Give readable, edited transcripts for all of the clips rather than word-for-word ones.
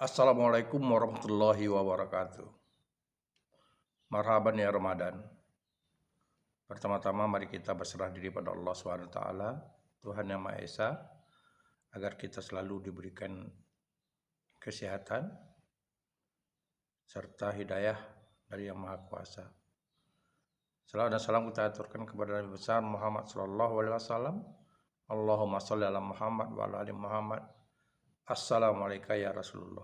Assalamualaikum warahmatullahi wabarakatuh. Marhaban ya Ramadan. Pertama-tama mari kita berserah diri pada Allah SWT, Tuhan Yang Maha Esa, agar kita selalu diberikan kesehatan serta hidayah dari Yang Maha Kuasa. Salawat dan salam kita aturkan kepada Nabi besar Muhammad SAW. Allahumma sholli ala Muhammad wa ala ali Muhammad. Assalamualaikum ya Rasulullah.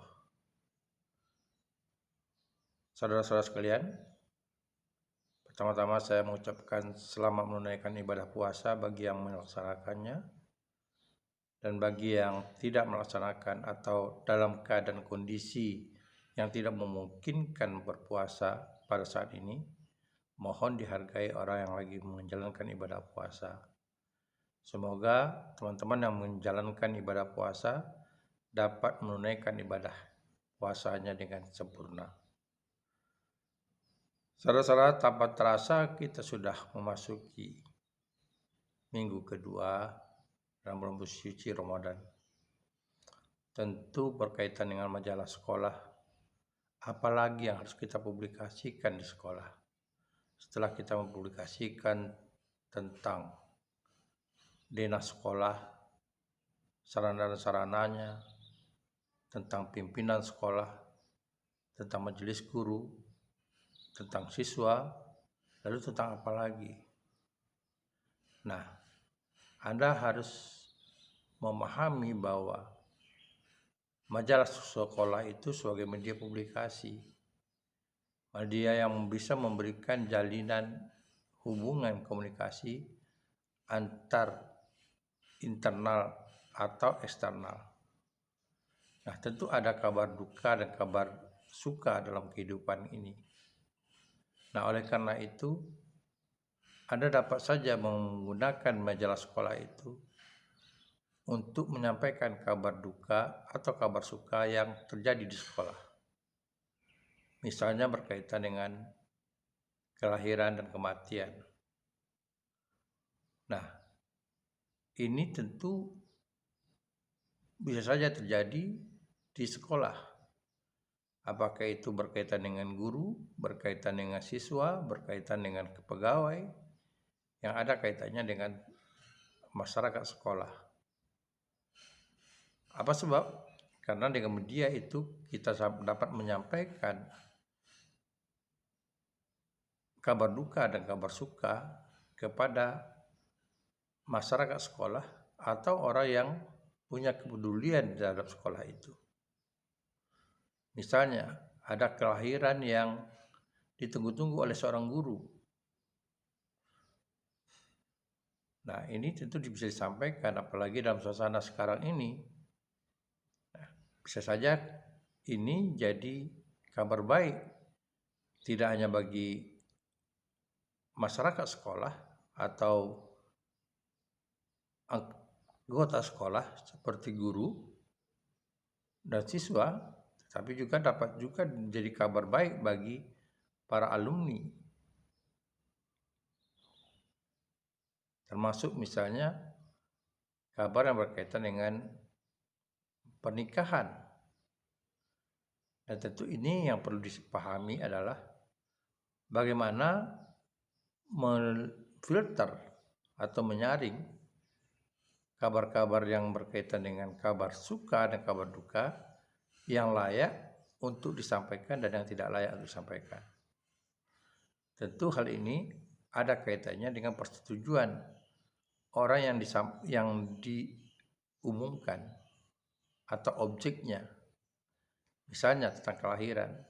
Saudara-saudara sekalian, pertama-tama saya mengucapkan selamat menunaikan ibadah puasa bagi yang melaksanakannya, dan bagi yang tidak melaksanakan atau dalam keadaan kondisi yang tidak memungkinkan berpuasa pada saat ini, mohon dihargai orang yang lagi menjalankan ibadah puasa. Semoga teman-teman yang menjalankan ibadah puasa dapat menunaikan ibadah puasanya dengan sempurna. Saudara-saudara, tanpa terasa kita sudah memasuki minggu kedua dalam bulan suci Ramadan. Tentu berkaitan dengan majalah sekolah, apalagi yang harus kita publikasikan di sekolah. Setelah kita mempublikasikan tentang dinas sekolah, sarana dan sarananya, tentang pimpinan sekolah, tentang majelis guru, tentang siswa, lalu tentang apa lagi? Nah, Anda harus memahami bahwa majalah sekolah itu sebagai media publikasi, media yang bisa memberikan jalinan hubungan komunikasi antar internal atau eksternal. Nah, tentu ada kabar duka dan kabar suka dalam kehidupan ini. Nah, oleh karena itu, Anda dapat saja menggunakan majalah sekolah itu untuk menyampaikan kabar duka atau kabar suka yang terjadi di sekolah. Misalnya berkaitan dengan kelahiran dan kematian. Nah, ini tentu bisa saja terjadi di sekolah. Apakah itu berkaitan dengan guru, berkaitan dengan siswa, berkaitan dengan pegawai, yang ada kaitannya dengan masyarakat sekolah. Apa sebab? Karena dengan media itu kita dapat menyampaikan kabar duka dan kabar suka kepada masyarakat sekolah atau orang yang punya kepedulian terhadap sekolah itu. Misalnya, ada kelahiran yang ditunggu-tunggu oleh seorang guru. Nah, ini tentu bisa disampaikan, apalagi dalam suasana sekarang ini. Nah, bisa saja ini jadi kabar baik, tidak hanya bagi masyarakat sekolah atau anggota sekolah seperti guru dan siswa, tapi juga dapat juga menjadi kabar baik bagi para alumni. Termasuk misalnya kabar yang berkaitan dengan pernikahan. Dan tentu ini yang perlu dipahami adalah bagaimana memfilter atau menyaring kabar-kabar yang berkaitan dengan kabar suka dan kabar duka yang layak untuk disampaikan dan yang tidak layak untuk disampaikan. Tentu hal ini ada kaitannya dengan persetujuan orang yang diumumkan atau objeknya. Misalnya tentang kelahiran,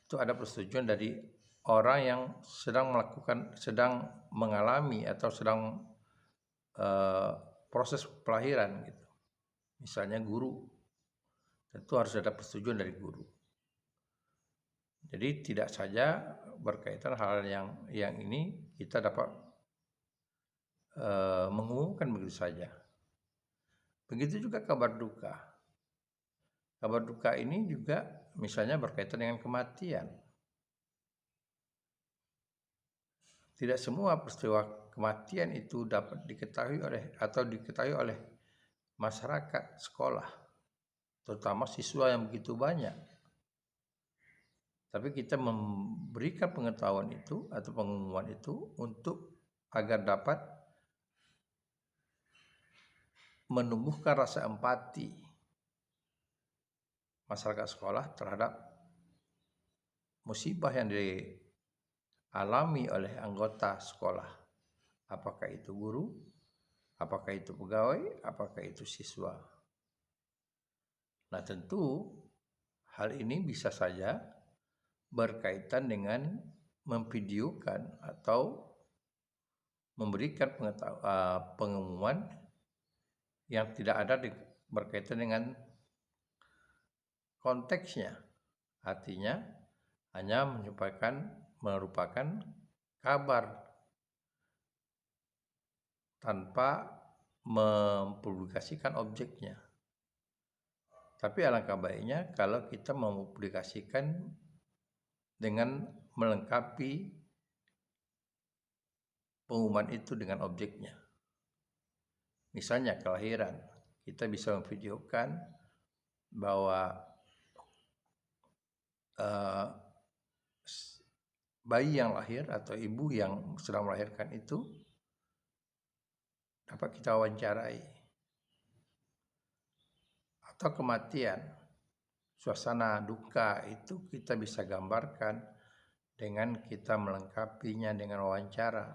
itu ada persetujuan dari orang yang sedang mengalami atau sedang proses kelahiran gitu. Misalnya guru, tentu harus ada persetujuan dari guru. Jadi tidak saja berkaitan hal yang ini kita dapat mengumumkan begitu saja. Begitu juga kabar duka. Kabar duka ini juga misalnya berkaitan dengan kematian. Tidak semua peristiwa kematian itu dapat diketahui oleh masyarakat sekolah. terutama siswa yang begitu banyak. Tapi kita memberikan pengetahuan itu atau pengumuman itu untuk agar dapat menumbuhkan rasa empati masyarakat sekolah terhadap musibah yang dialami oleh anggota sekolah. Apakah itu guru, apakah itu pegawai, apakah itu siswa. Nah, tentu hal ini bisa saja berkaitan dengan memvideokan atau memberikan pengumuman yang tidak ada berkaitan dengan konteksnya. Artinya hanya merupakan kabar tanpa mempublikasikan objeknya. Tapi alangkah baiknya kalau kita mempublikasikan dengan melengkapi pengumuman itu dengan objeknya. Misalnya kelahiran, kita bisa memvideokan bahwa bayi yang lahir atau ibu yang sedang melahirkan itu dapat kita wawancarai. Atau kematian, suasana duka itu kita bisa gambarkan dengan kita melengkapinya dengan wawancara.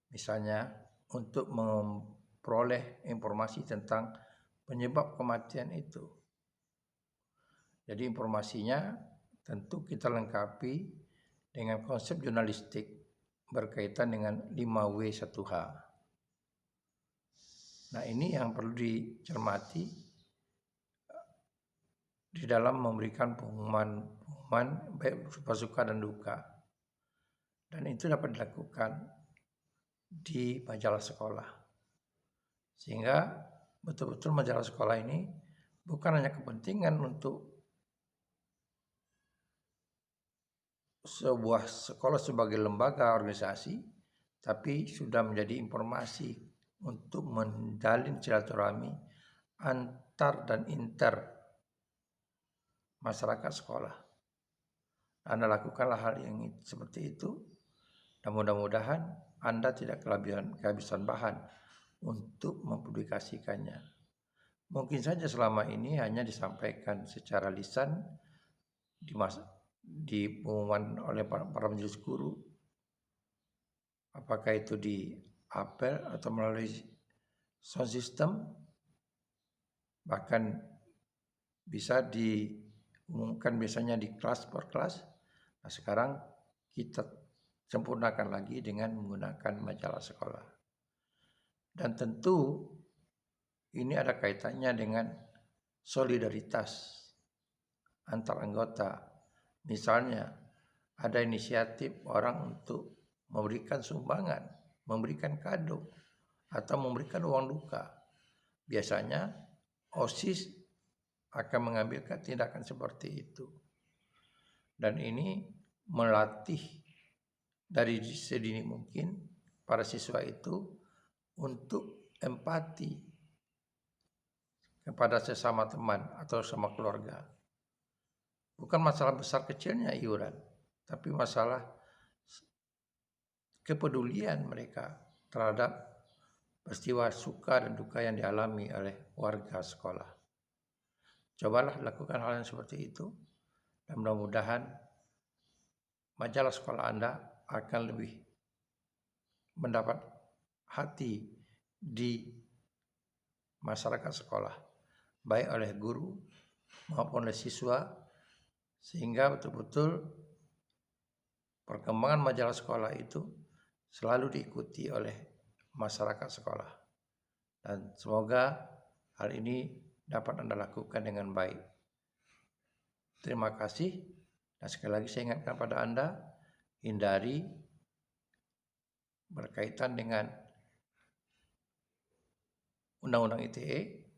Misalnya untuk memperoleh informasi tentang penyebab kematian itu. Jadi informasinya tentu kita lengkapi dengan konsep jurnalistik berkaitan dengan 5W1H. Nah, ini yang perlu dicermati di dalam memberikan pengumuman baik berupa suka dan duka. Dan itu dapat dilakukan di majalah sekolah. Sehingga betul-betul majalah sekolah ini bukan hanya kepentingan untuk sebuah sekolah sebagai lembaga organisasi, tapi sudah menjadi informasi untuk menjalin silaturahmi antar dan inter masyarakat sekolah. Anda lakukanlah hal yang seperti itu, dan mudah-mudahan Anda tidak kehabisan bahan untuk mempublikasikannya. Mungkin saja selama ini hanya disampaikan secara lisan di pengumuman oleh para majelis guru, apakah itu di apel atau melalui sound system, bahkan bisa diumumkan biasanya di kelas per kelas. Nah, sekarang kita sempurnakan lagi dengan menggunakan majalah sekolah. Dan tentu ini ada kaitannya dengan solidaritas antar anggota. Misalnya ada inisiatif orang untuk memberikan sumbangan, memberikan kado, atau memberikan uang duka. Biasanya OSIS akan mengambil tindakan seperti itu. Dan ini melatih dari sedini mungkin para siswa itu untuk empati kepada sesama teman atau sama keluarga. Bukan masalah besar kecilnya iuran, tapi masalah kepedulian mereka terhadap peristiwa suka dan duka yang dialami oleh warga sekolah. Cobalah lakukan hal yang seperti itu, dan mudah-mudahan majalah sekolah Anda akan lebih mendapat hati di masyarakat sekolah, baik oleh guru maupun oleh siswa, sehingga betul-betul perkembangan majalah sekolah itu selalu diikuti oleh masyarakat sekolah. Dan semoga hal ini dapat Anda lakukan dengan baik. Terima kasih, dan sekali lagi saya ingatkan pada Anda, hindari berkaitan dengan Undang-Undang ITE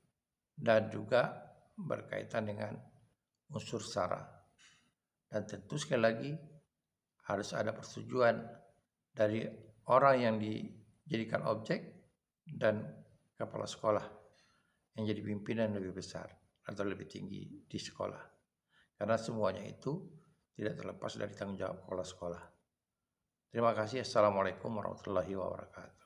dan juga berkaitan dengan unsur SARA. Dan tentu sekali lagi harus ada persetujuan dari orang yang dijadikan objek dan kepala sekolah yang jadi pimpinan lebih besar. atau lebih tinggi di sekolah. Karena semuanya itu tidak terlepas dari tanggung jawab kepala sekolah. Terima kasih. Assalamualaikum warahmatullahi wabarakatuh.